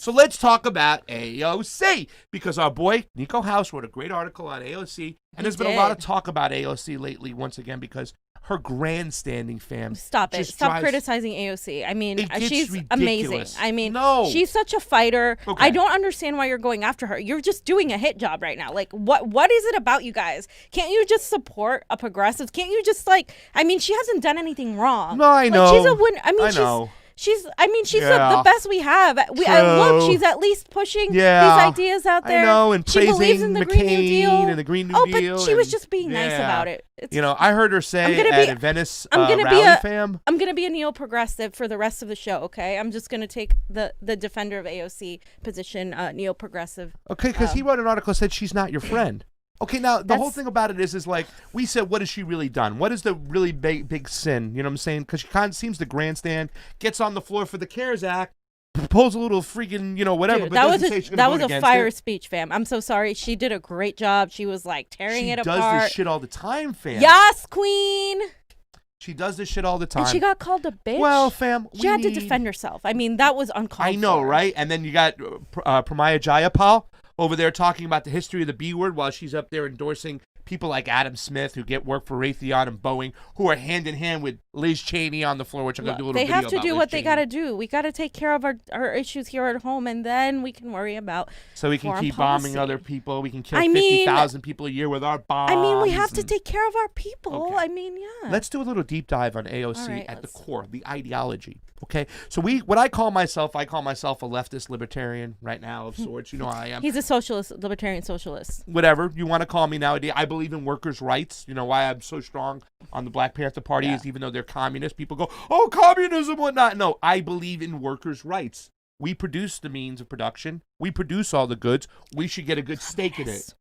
So let's talk about AOC, because our boy Niko House wrote a great article on AOC, and there's been a lot of talk about AOC lately once again because her grandstanding, fam. Stop it. Stop criticizing AOC. I mean, she's amazing. I mean, she's such a fighter. Okay. I don't understand why you're going after her. You're just doing a hit job right now. Like, what is it about you guys? Can't you just support a progressive? Can't you just I mean, she hasn't done anything wrong. No, I know. She's a win. I mean, she's the best we have. Look, she's at least pushing these ideas out there. I know, and she believes in the Green New Deal. And the Green New Deal. But she was just being nice about it. I heard her say at a Venice rally, fam. I'm going to be a neo-progressive for the rest of the show, okay? I'm just going to take the defender of AOC position, neo-progressive. Okay, because he wrote an article that said she's not your friend. Okay, now, the whole thing about it is like, we said, what has she really done? What is the really big sin? You know what I'm saying? Because she kind of seems to grandstand, gets on the floor for the CARES Act, pulls a little freaking, whatever. Dude, but that was a fire speech, fam. I'm so sorry. She did a great job. She was, tearing it apart. She does this shit all the time, fam. Yes, queen! She does this shit all the time. And she got called a bitch. Well, fam, she had to defend herself. I mean, that was uncalled for. I know, right? And then you got Pramila Jayapal over there talking about the history of the B word while she's up there endorsing people like Adam Smith who get work for Raytheon and Boeing, who are hand in hand with Liz Cheney on the floor, which I'm going to do a little video about. They have to do what they got to do. We got to take care of our issues here at home, and then we can worry about so we can keep bombing other people. We can kill 50,000 people a year with our bombs. I mean, we have to take care of our people. Okay. I mean, yeah. Let's do a little deep dive on AOC at the core, the ideology. Okay, so what I call myself a leftist libertarian right now of sorts. You know how I am. He's a socialist, libertarian socialist. Whatever you want to call me nowadays. I believe in workers' rights. You know why I'm so strong on the Black Panther Party is even though they're communists, people go, oh, communism, whatnot. No, I believe in workers' rights. We produce the means of production. We produce all the goods. We should get a good stake in it.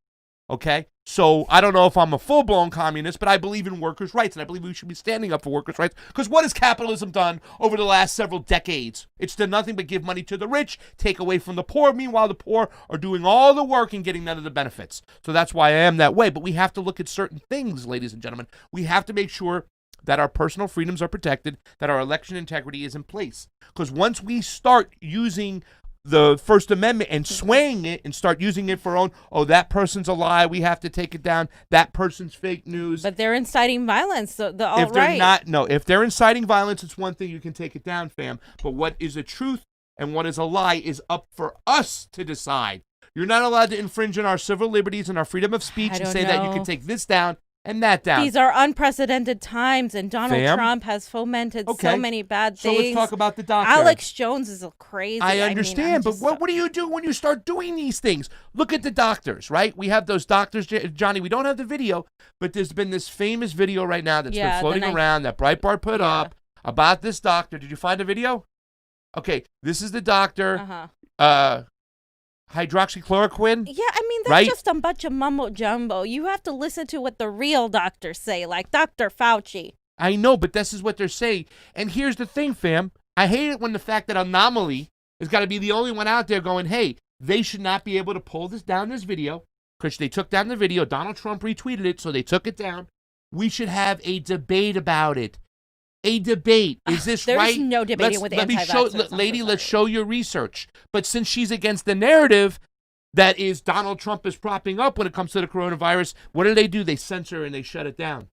Okay? So I don't know if I'm a full-blown communist, but I believe in workers' rights, and I believe we should be standing up for workers' rights. Because what has capitalism done over the last several decades? It's done nothing but give money to the rich, take away from the poor. Meanwhile, the poor are doing all the work and getting none of the benefits. So that's why I am that way. But we have to look at certain things, ladies and gentlemen. We have to make sure that our personal freedoms are protected, that our election integrity is in place. Because once we start using the First Amendment and swaying it and start using it for our own, that person's a lie, we have to take it down, that person's fake news. But they're inciting violence, the alt-right. If they're inciting violence, it's one thing, you can take it down, fam. But what is a truth and what is a lie is up for us to decide. You're not allowed to infringe on our civil liberties and our freedom of speech and say that you can take this down and that down. These are unprecedented times, and Donald Trump has fomented so many bad things. So let's talk about the doctor. Alex Jones is crazy. I understand, but what do you do when you start doing these things? Look at the doctors, right? We have those doctors, Johnny. We don't have the video, but there's been this famous video right now that's been floating around that Breitbart put up about this doctor. Did you find the video? Okay, this is the doctor. Hydroxychloroquine? Yeah, I mean, that's just a bunch of mumbo-jumbo. You have to listen to what the real doctors say, like Dr. Fauci. I know, but this is what they're saying. And here's the thing, fam. I hate it when the fact that Anomaly has got to be the only one out there going, hey, they should not be able to pull this video, because they took down the video. Donald Trump retweeted it, so they took it down. We should have a debate about it. A debate. Is this right? There's no debating with anti-vaxxers. Lady, let's show your research. But since she's against the narrative that is Donald Trump is propping up when it comes to the coronavirus, what do? They censor and they shut it down.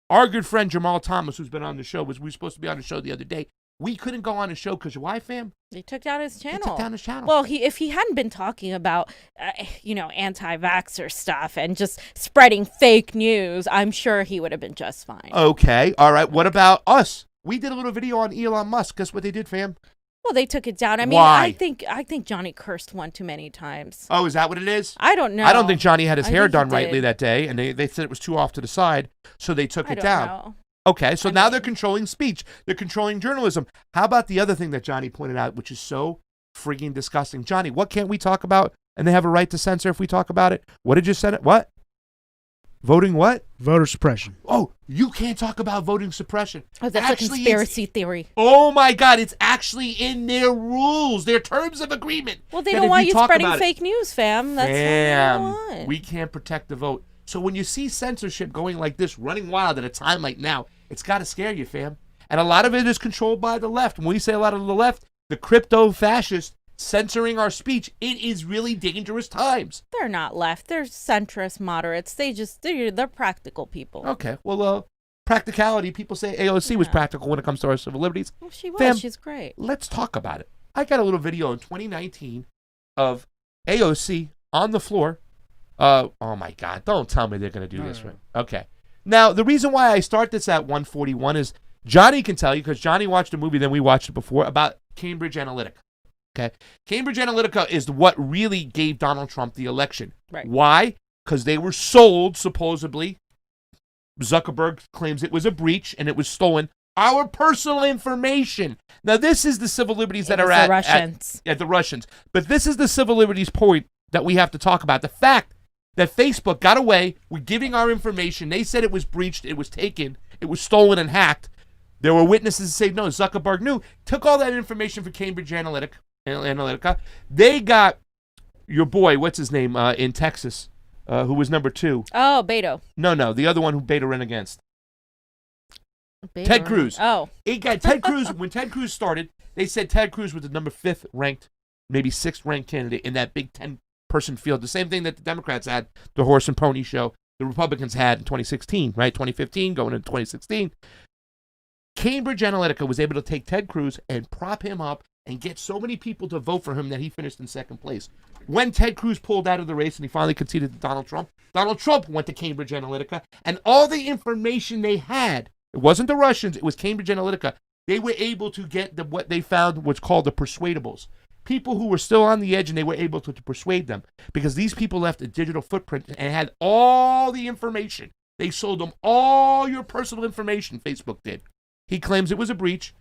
Our good friend Jamal Thomas, who's been on the show, we were supposed to be on the show the other day. We couldn't go on the show because why, fam? They took down his channel. They took down his channel. Well, if he hadn't been talking about, anti-vaxxer stuff and just spreading fake news, I'm sure he would have been just fine. Okay, all right. What about us? We did a little video on Elon Musk. Guess what they did, fam? Well, they took it down. I mean, why? I think Johnny cursed one too many times. Oh, is that what it is? I don't know. I don't think Johnny had his hair done rightly that day, and they said it was too off to the side, so they took it down. Know. Okay, so now they're controlling speech. They're controlling journalism. How about the other thing that Johnny pointed out, which is so frigging disgusting? Johnny, what can't we talk about? And they have a right to censor if we talk about it. What did you say? What? Voting what? Voter suppression. Oh, you can't talk about voting suppression. Oh, that's actually a conspiracy theory. Oh, my God. It's actually in their rules, their terms of agreement. Well, they don't want you spreading fake news, fam. That's what they want. We can't protect the vote. So when you see censorship going like this, running wild at a time like now, it's got to scare you, fam. And a lot of it is controlled by the left. When we say a lot of the left, the crypto fascists, censoring our speech. It is really dangerous times. They're not left. They're centrist moderates. They're practical people. Okay. Well, practicality. People say AOC was practical when it comes to our civil liberties. Well, she was. Fam, she's great. Let's talk about it. I got a little video in 2019 of AOC on the floor. Oh my God! Don't tell me they're gonna do this right. Okay. Now the reason why I start this at 141 is Johnny can tell you, because Johnny watched a movie, then we watched it before, about Cambridge Analytica. Okay. Cambridge Analytica is what really gave Donald Trump the election. Right. Why? Because they were sold, supposedly. Zuckerberg claims it was a breach and it was stolen. Our personal information. Now, this is the civil liberties that are at the Russians. But this is the civil liberties point that we have to talk about. The fact that Facebook got away with giving our information. They said it was breached. It was taken. It was stolen and hacked. There were witnesses that say, no, Zuckerberg knew. Took all that information for Cambridge Analytica. They got your boy, what's his name, in Texas, who was number 2. Oh, Beto. No, the other one who Beto ran against. Ted Cruz. Oh. It got Ted Cruz. When Ted Cruz started, they said Ted Cruz was the number 5th ranked, maybe 6th ranked candidate in that big 10-person field. The same thing that the Democrats had, the horse and pony show, the Republicans had in 2016, right? 2015, going into 2016. Cambridge Analytica was able to take Ted Cruz and prop him up and get so many people to vote for him that he finished in 2nd place. When Ted Cruz pulled out of the race and he finally conceded to Donald Trump went to Cambridge Analytica, and all the information they had, it wasn't the Russians, it was Cambridge Analytica. They were able to get what they found was called the persuadables. People who were still on the edge, and they were able to persuade them, because these people left a digital footprint and had all the information. They sold them all your personal information, Facebook did. He claims it was a breach,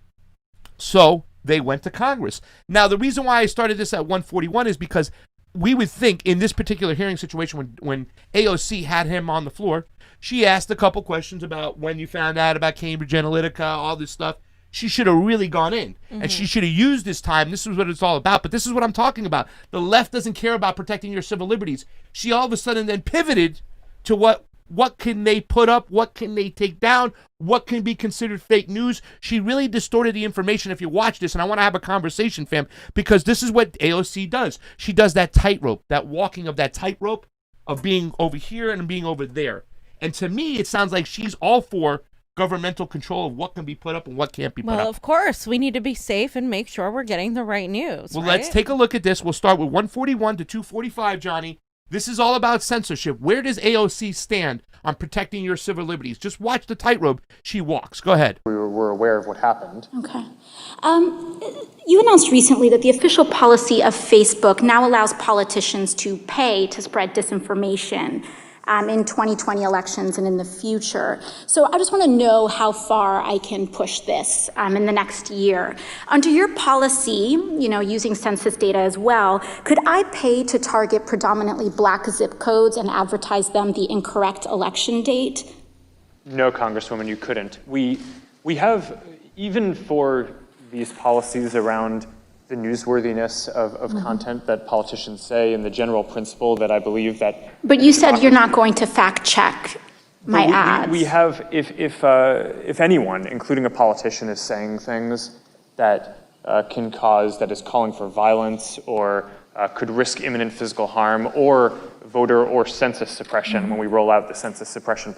so they went to Congress. Now, the reason why I started this at 141 is because we would think in this particular hearing situation, when AOC had him on the floor, she asked a couple questions about when you found out about Cambridge Analytica, all this stuff. She should have really gone in, and she should have used this time. This is what it's all about, but this is what I'm talking about. The left doesn't care about protecting your civil liberties. She all of a sudden then pivoted to what can they put up, what can they take down, what can be considered fake news. She really distorted the information. If you watch this, and I want to have a conversation, fam, because this is what AOC does. She does that tightrope, that walking of that tightrope of being over here and being over there. And to me, it sounds like she's all for governmental control of what can be put up and what can't be put up. Well, of course, we need to be safe and make sure we're getting the right news. Well, right? Let's take a look at this. We'll start with 141 to 245, Johnny. This is all about censorship. Where does AOC stand on protecting your civil liberties? Just watch the tightrope she walks. Go ahead. We were aware of what happened. Okay. You announced recently that the official policy of Facebook now allows politicians to pay to spread disinformation in 2020 elections and in the future. So I just want to know how far I can push this in the next year. Under your policy, using census data as well, could I pay to target predominantly Black zip codes and advertise them the incorrect election date? No, Congresswoman, you couldn't. We have, even for these policies around the newsworthiness of content that politicians say, and the general principle that I believe that. But you said you're not going to fact check my ads. We have, if anyone, including a politician, is saying things that can cause, that is calling for violence or could risk imminent physical harm or voter or census suppression when we roll out the census suppression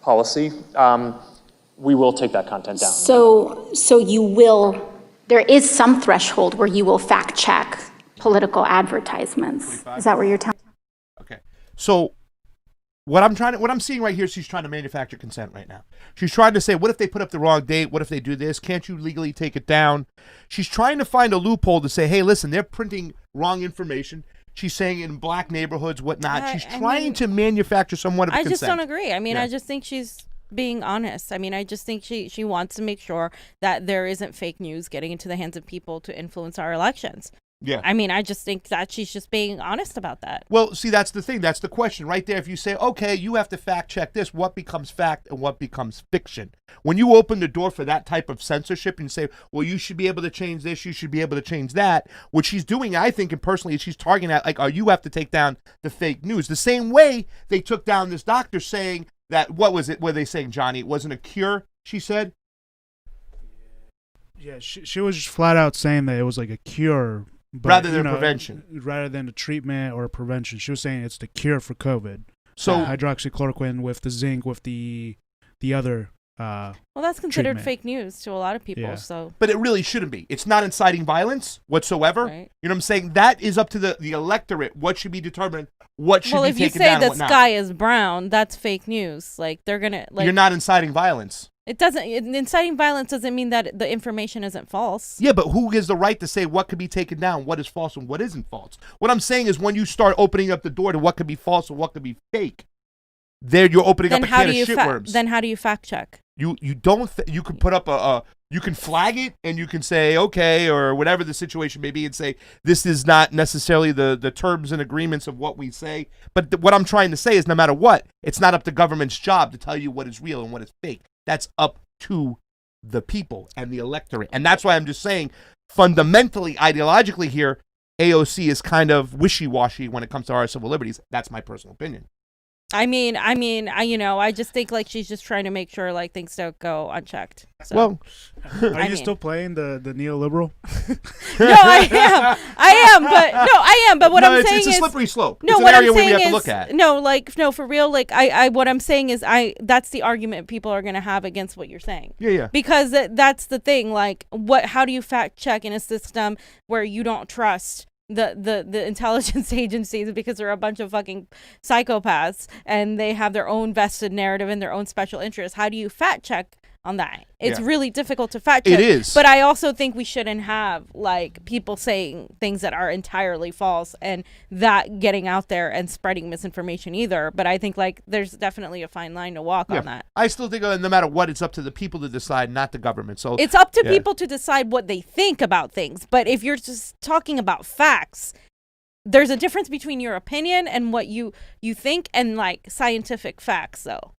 policy, we will take that content down. So you will. There is some threshold where you will fact check political advertisements. Is that what you're telling me? Okay. So what I'm seeing right here, she's trying to manufacture consent right now. She's trying to say, what if they put up the wrong date? What if they do this? Can't you legally take it down? She's trying to find a loophole to say, hey, listen, they're printing wrong information. She's saying in Black neighborhoods, whatnot. She's trying to manufacture somewhat of a consent. I just don't agree. I just think she's being honest. I just think she wants to make sure that there isn't fake news getting into the hands of people to influence our elections. Yeah. I just think that she's just being honest about that. Well, see, that's the thing. That's the question right there. If you say, okay, you have to fact check this, what becomes fact and what becomes fiction? When you open the door for that type of censorship and say, well, you should be able to change this, you should be able to change that, what she's doing, I think, and personally, is she's targeting that, like, you have to take down the fake news. The same way they took down this doctor saying that, what was it, were they saying, Johnny? It wasn't a cure, she said? Yeah, she was just flat out saying that it was like a cure rather than prevention. Rather than a treatment or a prevention. She was saying it's the cure for COVID. So hydroxychloroquine with the zinc with the other. Well, that's considered treatment. Fake news to a lot of people. Yeah. So, but it really shouldn't be. It's not inciting violence whatsoever. Right. You know what I'm saying? That is up to the electorate. What should be determined? What should be taken down? Well, if you say the sky is brown, that's fake news. Like they're gonna like. You're not inciting violence. It doesn't. Inciting violence doesn't mean that the information isn't false. Yeah, but who has the right to say what could be taken down, what is false, and what isn't false? What I'm saying is when you start opening up the door to what could be false and what could be fake, there you're opening up a can of shitworms. Then how do you fact check? You don't. You can put up you can flag it and you can say okay or whatever the situation may be and say this is not necessarily the terms and agreements of what we say. But what I'm trying to say is no matter what, it's not up to government's job to tell you what is real and what is fake. That's up to the people and the electorate. And that's why I'm just saying fundamentally, ideologically here, AOC is kind of wishy-washy when it comes to our civil liberties. That's my personal opinion. I mean, I just think like she's just trying to make sure like things don't go unchecked. So. Well, are you still playing the neoliberal? No, I am. But what I'm saying is it's a slippery slope. No, it's what an area I'm where we saying have is to look at. no, for real. Like what I'm saying is that's the argument people are gonna have against what you're saying. Yeah. Because that's the thing. Like, how do you fact check in a system where you don't trust the intelligence agencies because they're a bunch of fucking psychopaths and they have their own vested narrative and their own special interests? How do you fact check on that? It's really difficult to fact check. It is. But I also think we shouldn't have like people saying things that are entirely false and that getting out there and spreading misinformation either. But I think like there's definitely a fine line to walk on that. I still think no matter what, it's up to the people to decide, not the government. So it's up to people to decide what they think about things. But if you're just talking about facts, there's a difference between your opinion and what you think and like scientific facts though.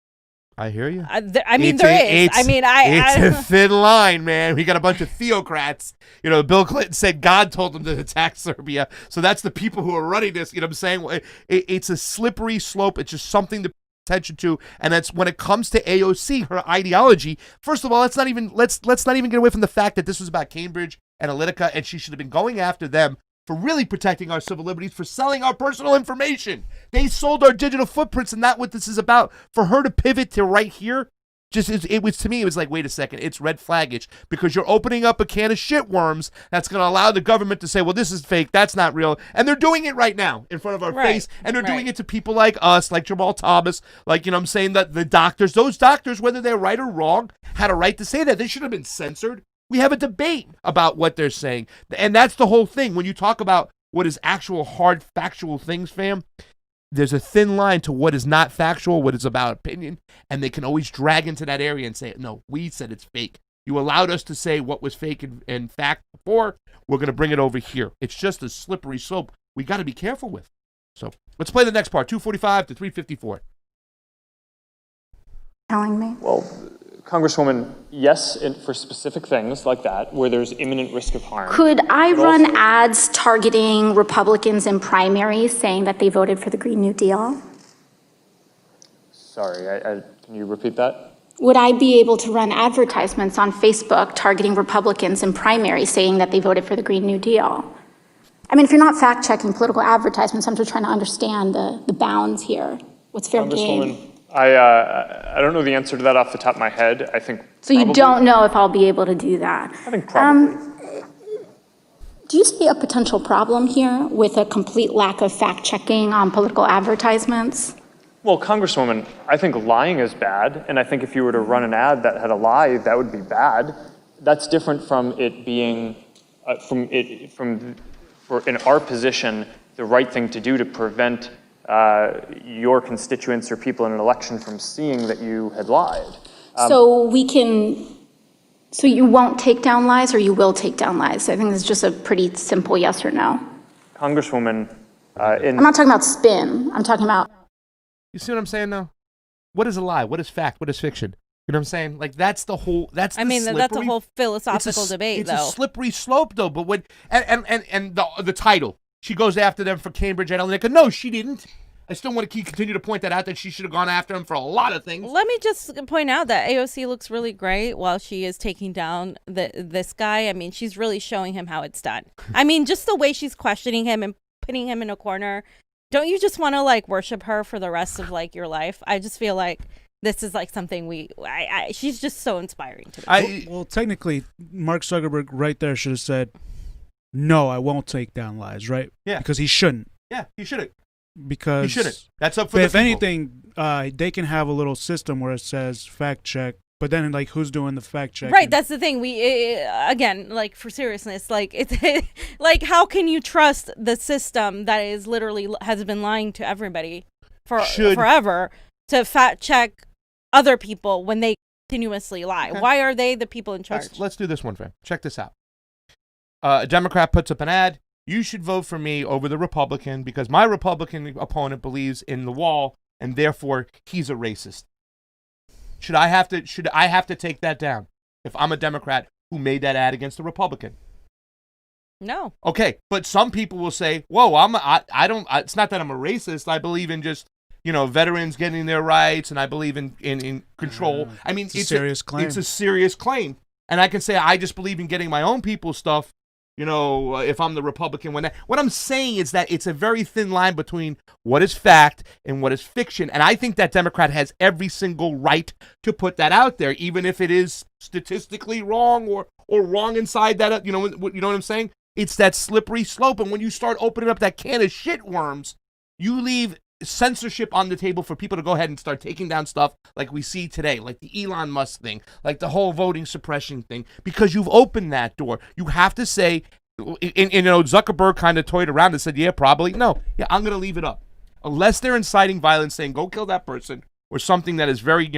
I hear you. I mean, there is. It's a thin line, man. We got a bunch of theocrats. You know, Bill Clinton said God told him to attack Serbia. So that's the people who are running this. You know what I'm saying? It's a slippery slope. It's just something to pay attention to. And that's when it comes to AOC, her ideology. First of all, let's not even get away from the fact that this was about Cambridge Analytica, and she should have been going after them for really protecting our civil liberties, for selling our personal information. They sold our digital footprints, and that's what this is about. For her to pivot to right here, it was like, wait a second, it's red flagish, because you're opening up a can of shitworms that's going to allow the government to say, well, this is fake, that's not real, and they're doing it right now in front of our face, and they're doing it to people like us, like Jamal Thomas, like, you know what I'm saying, that the doctors, those doctors, whether they're right or wrong, had a right to say that. They should have been censored. We have a debate about what they're saying. And that's the whole thing. When you talk about what is actual hard factual things, fam, there's a thin line to what is not factual, what is about opinion. And they can always drag into that area and say, no, we said it's fake. You allowed us to say what was fake and fact before. We're going to bring it over here. It's just a slippery slope we got to be careful with. So let's play the next part, 245 to 354. Telling me? Well, Congresswoman, yes, for specific things like that, where there's imminent risk of harm. Could I run ads targeting Republicans in primaries saying that they voted for the Green New Deal? Sorry, can you repeat that? Would I be able to run advertisements on Facebook targeting Republicans in primaries saying that they voted for the Green New Deal? I mean, if you're not fact-checking political advertisements, I'm just trying to understand the bounds here. What's fair game? I don't know the answer to that off the top of my head. I think so. You don't know if I'll be able to do that. I think probably. Do you see a potential problem here with a complete lack of fact-checking on political advertisements? Well, Congresswoman, I think lying is bad, and I think if you were to run an ad that had a lie, that would be bad. That's different from it being, for in our position, the right thing to do to prevent your constituents or people in an election from seeing that you had lied. So you won't take down lies, or you will take down lies? I think it's just a pretty simple yes or no. Congresswoman, I'm not talking about spin. I'm talking about. You see what I'm saying now? What is a lie? What is fact? What is fiction? You know what I'm saying? Like that's the whole. That's a whole philosophical debate, though. It's a slippery slope, though. But when and the title. She goes after them for Cambridge Analytica. No, she didn't. I still want to continue to point that out, that she should have gone after him for a lot of things. Let me just point out that AOC looks really great while she is taking down this guy. I mean, she's really showing him how it's done. I mean, just the way she's questioning him and putting him in a corner. Don't you just want to like worship her for the rest of like your life? I just feel like this is like something she's just so inspiring to me. Well, technically, Mark Zuckerberg right there should have said, no, I won't take down lies, right? Yeah. Because he shouldn't. Yeah, he shouldn't. Because he shouldn't. That's up for the if people. anything, they can have a little system where it says fact check, but then like who's doing the fact check? Right, that's the thing. Again, like for seriousness, like it's like how can you trust the system that is literally has been lying to everybody forever to fact check other people when they continuously lie? Okay. Why are they the people in charge? Let's do this one, fam. Check this out. A Democrat puts up an ad. You should vote for me over the Republican because my Republican opponent believes in the wall and therefore he's a racist. Should I have to take that down if I'm a Democrat who made that ad against the Republican? No. Okay, but some people will say, "Whoa, I don't. It's not that I'm a racist. I believe in just veterans getting their rights, and I believe in control." I mean, it's a serious claim. It's a serious claim, and I can say I just believe in getting my own people's stuff. If I'm the Republican, what I'm saying is that it's a very thin line between what is fact and what is fiction. And I think that Democrat has every single right to put that out there, even if it is statistically wrong or wrong inside that, you know what I'm saying? It's that slippery slope. And when you start opening up that can of shit worms, you leave censorship on the table for people to go ahead and start taking down stuff like we see today, like the Elon Musk thing, like the whole voting suppression thing, because you've opened that door. You have to say, Zuckerberg kind of toyed around and said, yeah, probably. No, yeah, I'm going to leave it up. Unless they're inciting violence, saying go kill that person or something that is very,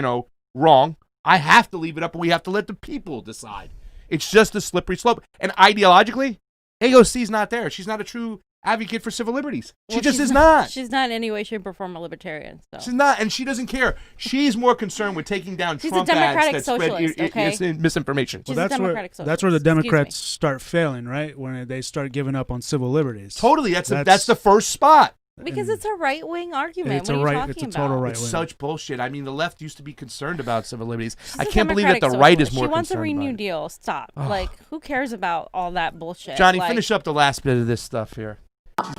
wrong, I have to leave it up and we have to let the people decide. It's just a slippery slope. And ideologically, AOC's not there. She's not a true advocate for civil liberties. She just is not. She's not in any way, shape, or form a libertarian. So. She's not, and she doesn't care. She's more concerned with taking down Trump ads that spread misinformation. Well, that's where the Democrats start failing, right? When they start giving up on civil liberties. Totally, that's the first spot. Because it's a right-wing argument. It's a total right-wing. It's such bullshit. I mean, the left used to be concerned about civil liberties. I can't believe that the right is more concerned. She wants a Green New Deal. Stop. Like, who cares about all that bullshit? Johnny, finish up the last bit of this stuff here.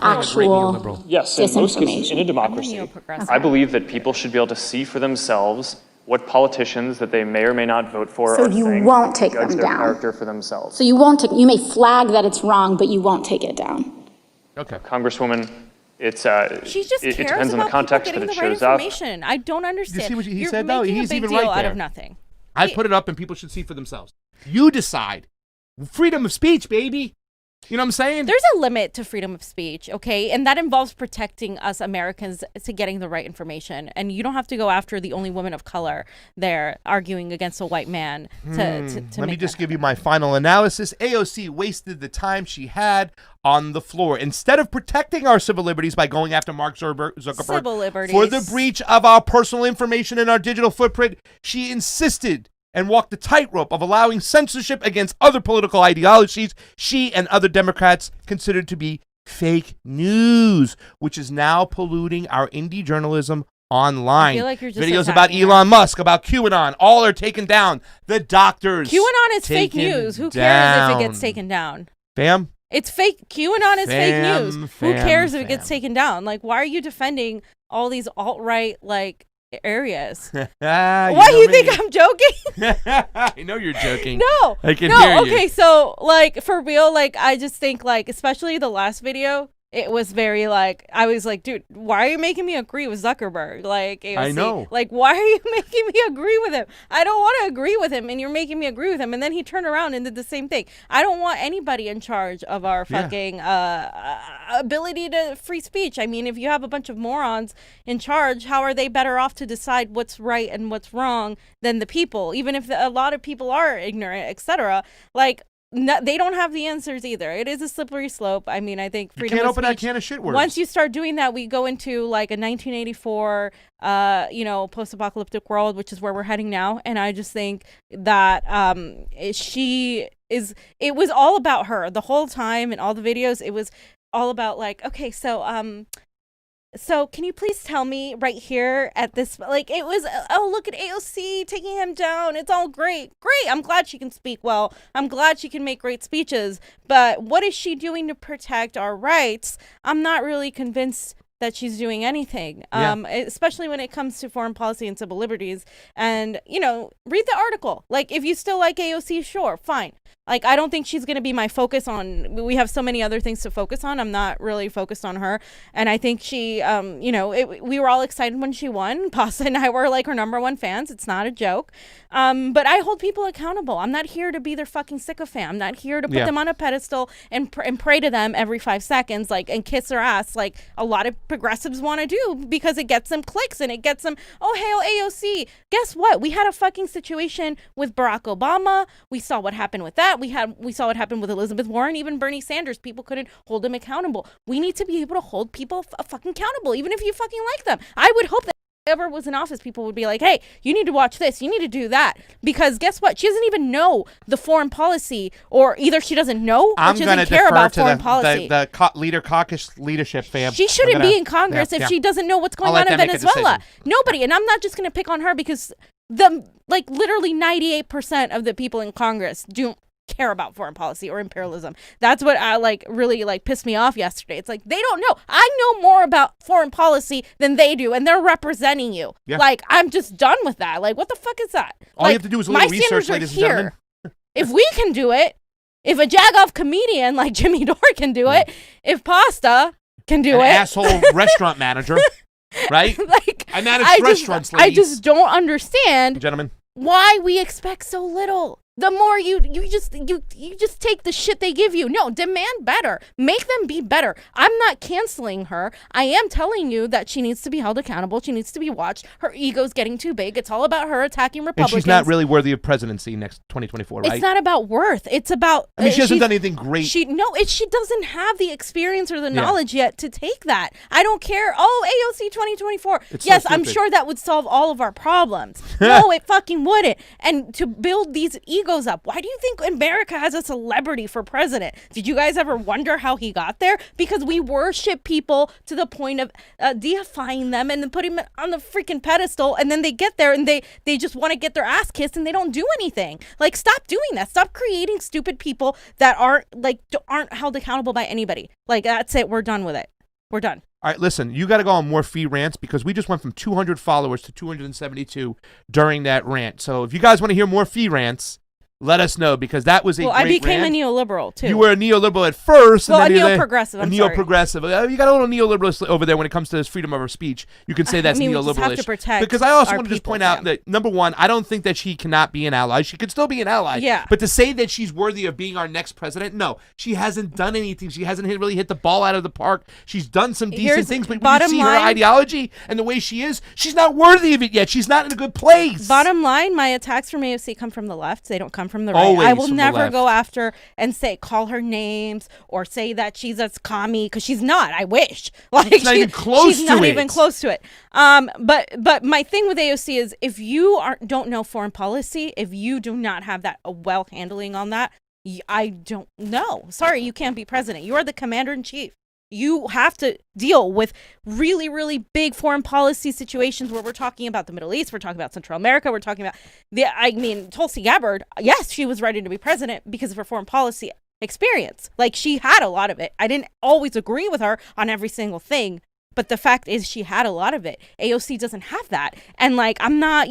Actual yes, in most cases, in a democracy, I believe that people should be able to see for themselves what politicians that they may or may not vote for are saying. So you won't take them down. Their character for themselves. So you won't take. You may flag that it's wrong, but you won't take it down. Okay, Congresswoman. She just cares it depends on the context that it shows up. I don't understand. You see what he You're said though? He's a big even deal right there. Out of nothing. I put it up and people should see for themselves. You decide. Freedom of speech, baby. You know what I'm saying? There's a limit to freedom of speech, okay? And that involves protecting us Americans to getting the right information. And you don't have to go after the only woman of color there arguing against a white man to Let me just give you my final analysis. AOC wasted the time she had on the floor. Instead of protecting our civil liberties by going after Mark Zuckerberg for the breach of our personal information and our digital footprint, she insisted and walked the tightrope of allowing censorship against other political ideologies she and other Democrats considered to be fake news, which is now polluting our indie journalism online. I feel like you're just videos about Elon Musk, about QAnon, all are taken down. The doctors. QAnon is fake news. Who cares if it gets taken down? Fam? It's fake. QAnon is fake news. Who cares if it gets taken down? Like, why are you defending all these alt-right, areas? Why do you think I'm joking? I know you're joking. No, I can hear you. Okay, so for real, I just think especially the last video, it was very I was like, dude, why are you making me agree with Zuckerberg? AOC, I know. Why are you making me agree with him? I don't want to agree with him, and you're making me agree with him. And then he turned around and did the same thing. I don't want anybody in charge of our fucking ability to free speech. I mean, if you have a bunch of morons in charge, how are they better off to decide what's right and what's wrong than the people? Even if a lot of people are ignorant, etc. No, they don't have the answers either. It is a slippery slope. I mean, I think freedom of speech. You can't open that can of shit words. Once you start doing that, we go into a 1984, post-apocalyptic world, which is where we're heading now. And I just think that it was all about her the whole time in all the videos. It was all about So can you please tell me right here at this, like, it was, oh, look at AOC taking him down. It's all great. Great. I'm glad she can speak well. I'm glad she can make great speeches. But what is she doing to protect our rights? I'm not really convinced that she's doing anything, especially when it comes to foreign policy and civil liberties. And, you know, read the article. Like, if you still like AOC, sure, fine. Like, I don't think she's going to be my focus on, we have so many other things to focus on. I'm not really focused on her. And I think she, you know, we were all excited when she won. Pasta and I were like her #1 fans. It's not a joke. But I hold people accountable. I'm not here to be their fucking sycophant. I'm not here to put them on a pedestal and pray to them every 5 seconds, like, and kiss their ass like a lot of progressives want to do, because it gets them clicks and it gets them, oh, hail AOC. Guess what? We had a fucking situation with Barack Obama. We saw what happened with that. We saw what happened with Elizabeth Warren, even Bernie Sanders. People couldn't hold him accountable. We need to be able to hold people fucking accountable, even if you fucking like them. I would hope that whoever was in office, people would be like, hey, you need to watch this, you need to do that, because guess what? She doesn't even know the foreign policy, or either she doesn't know or she doesn't care about foreign policy. The caucus leadership fam. She shouldn't be in Congress if she doesn't know what's going on in Venezuela. Nobody, and I'm not just going to pick on her, because literally 98% of the people in Congress don't care about foreign policy or imperialism. That's what really pissed me off yesterday. It's like, they don't know. I know more about foreign policy than they do, and they're representing you. Yeah. Like, I'm just done with that. Like, what the fuck is that? All you have to do is a little research, ladies and gentlemen. If we can do it, if a jag-off comedian like Jimmy Dore can do it, if Pasta can do it. Asshole restaurant manager, right? Like, I manage restaurants, ladies. I just don't understand, gentlemen, why we expect so little. The more you just take the shit they give you. No, demand better. Make them be better. I'm not canceling her. I am telling you that she needs to be held accountable. She needs to be watched. Her ego's getting too big. It's all about her attacking Republicans. And she's not really worthy of presidency next 2024, right? It's not about worth. It's about... I mean, she hasn't done anything great. She doesn't have the experience or the knowledge yet to take that. I don't care. Oh, AOC 2024. Yes, I'm sure that would solve all of our problems. No, it fucking wouldn't. And to build these egos up. Why do you think America has a celebrity for president? Did you guys ever wonder how he got there? Because we worship people to the point of deifying them and then putting them on the freaking pedestal, and then they get there and they just want to get their ass kissed and they don't do anything. Like, stop doing that. Stop creating stupid people that aren't held accountable by anybody. Like, that's it. We're done with it. We're done. All right, listen, you got to go on more Fee rants, because we just went from 200 followers to 272 during that rant. So if you guys want to hear more Fee rants, let us know, because that was a great rant. I became a neoliberal, too. You were a neoliberal at first. Well, and then a neoprogressive, I'm sorry. Neoprogressive. You got a little neoliberalist over there when it comes to this freedom of speech. You can say that's neoliberalish. We just have to protect because I also want to just point out that, number one, I don't think that she cannot be an ally. She could still be an ally. Yeah. But to say that she's worthy of being our next president, no. She hasn't done anything. She hasn't really hit the ball out of the park. She's done some decent things, but when you see her ideology and the way she is, she's not worthy of it yet. She's not in a good place. Bottom line, my attacks from AOC come from the left. They don't come from the right. Always. I will never go after and call her names or say that she's a commie, because she's not. I wish. Like, she's not even close to it. But my thing with AOC is, if you don't know foreign policy, if you do not have that well handling on that, I don't know. Sorry, you can't be president. You are the commander in chief. You have to deal with really, really big foreign policy situations where we're talking about the Middle East, we're talking about Central America, we're talking about Tulsi Gabbard. Yes, she was ready to be president because of her foreign policy experience. Like, she had a lot of it. I didn't always agree with her on every single thing, but the fact is she had a lot of it. AOC doesn't have that. And I'm not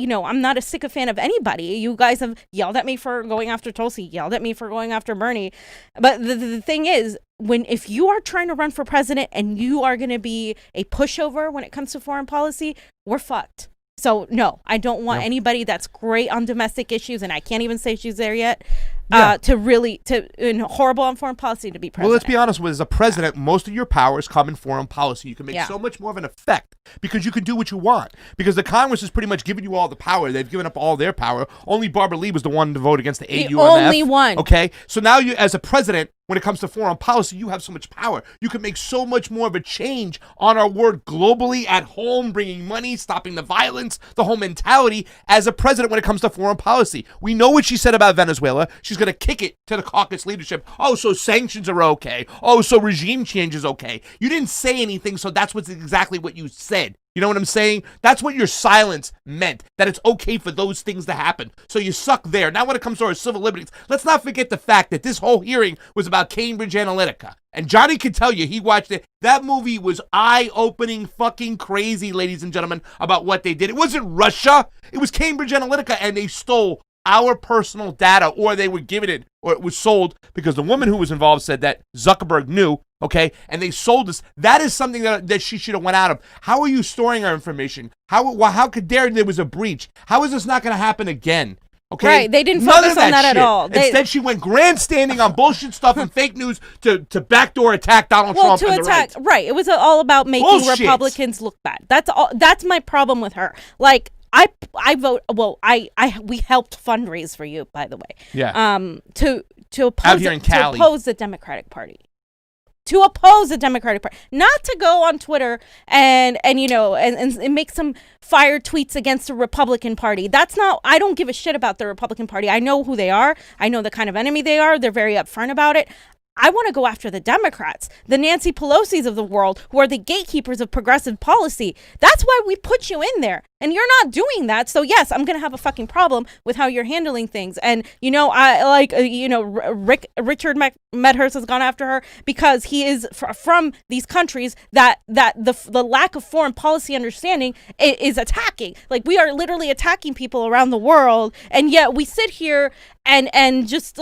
a sycophant of anybody. You guys have yelled at me for going after Tulsi, yelled at me for going after Bernie. But the thing is, if you are trying to run for president and you are going to be a pushover when it comes to foreign policy, we're fucked. So no, I don't want anybody that's great on domestic issues, and I can't even say she's there yet, horrible on foreign policy to be president. Well, let's be honest, as a president, most of your powers come in foreign policy. You can make so much more of an effect because you can do what you want. Because the Congress has pretty much given you all the power. They've given up all their power. Only Barbara Lee was the one to vote against the AUMF. The only one. Okay, so now you, as a president, when it comes to foreign policy, you have so much power. You can make so much more of a change on our world globally, at home, bringing money, stopping the violence, the whole mentality as a president when it comes to foreign policy. We know what she said about Venezuela. She's she's going to kick it to the caucus leadership. Oh, so sanctions are okay. Oh, so regime change is okay. You didn't say anything, so that's exactly what you said. You know what I'm saying? That's what your silence meant, that it's okay for those things to happen. So you suck there. Now when it comes to our civil liberties, let's not forget the fact that this whole hearing was about Cambridge Analytica. And Johnny can tell you, he watched it. That movie was eye-opening fucking crazy, ladies and gentlemen, about what they did. It wasn't Russia. It was Cambridge Analytica, and they stole our personal data, or they were given it, or it was sold, because the woman who was involved said that Zuckerberg knew, okay, and they sold us. That is something that she should have went out of. How are you storing our information? How could there was a breach? How is this not going to happen again? Okay, right? They didn't focus on that at all. Instead, she went grandstanding on bullshit stuff and fake news to backdoor attack Donald Trump. To attack, right? It was all about making bullshit. Republicans look bad. That's all. That's my problem with her. Like, I vote. Well, we helped fundraise for you, by the way. Yeah. To oppose the Democratic Party. To oppose the Democratic Party, not to go on Twitter and make some fire tweets against the Republican Party. That's not. I don't give a shit about the Republican Party. I know who they are. I know the kind of enemy they are. They're very upfront about it. I want to go after the Democrats, the Nancy Pelosi's of the world, who are the gatekeepers of progressive policy. That's why we put you in there. And you're not doing that. So, yes, I'm going to have a fucking problem with how you're handling things. And, Richard Medhurst has gone after her because he is from these countries that the lack of foreign policy understanding is attacking. Like, we are literally attacking people around the world. And yet we sit here and just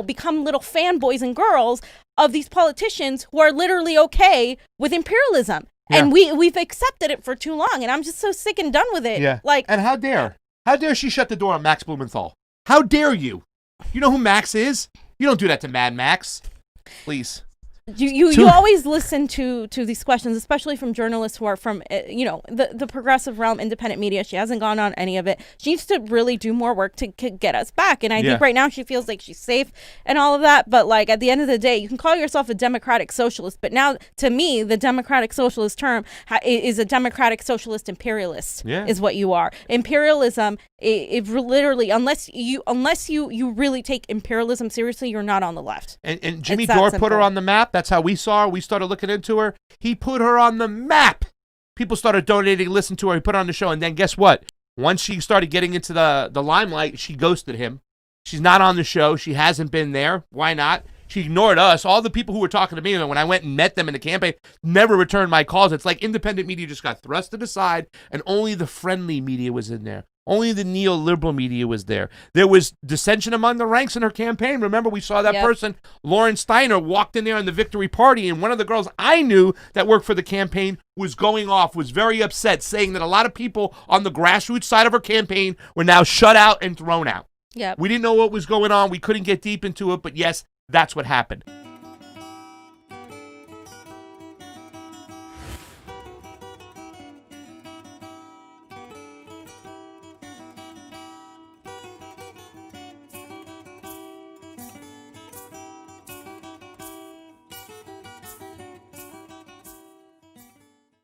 become little fanboys and girls of these politicians who are literally okay with imperialism. Yeah. And we've accepted it for too long, and I'm just so sick and done with it. Yeah. And how dare she shut the door on Max Blumenthal? How dare you? You know who Max is? You don't do that to Mad Max. Please. You always listen to these questions, especially from journalists who are from the progressive realm, independent media. She hasn't gone on any of it. She needs to really do more work to get us back. And I think right now she feels like she's safe and all of that. But like at the end of the day, you can call yourself a democratic socialist. But now, to me, the democratic socialist term is a democratic socialist imperialist. Is what you are. Imperialism. It literally, unless you really take imperialism seriously, you're not on the left. And Jimmy Dore put her on the map. That's how we saw her. We started looking into her. He put her on the map. People started donating, listening to her. He put her on the show. And then guess what? Once she started getting into the limelight, she ghosted him. She's not on the show. She hasn't been there. Why not? She ignored us. All the people who were talking to me when I went and met them in the campaign never returned my calls. It's like independent media just got thrusted aside, and only the friendly media was in there. Only the neoliberal media was there. There was dissension among the ranks in her campaign. Remember, we saw that person, Lauren Steiner, walked in there in the victory party, and one of the girls I knew that worked for the campaign was going off, was very upset, saying that a lot of people on the grassroots side of her campaign were now shut out and thrown out. Yeah. We didn't know what was going on. We couldn't get deep into it, but yes, that's what happened.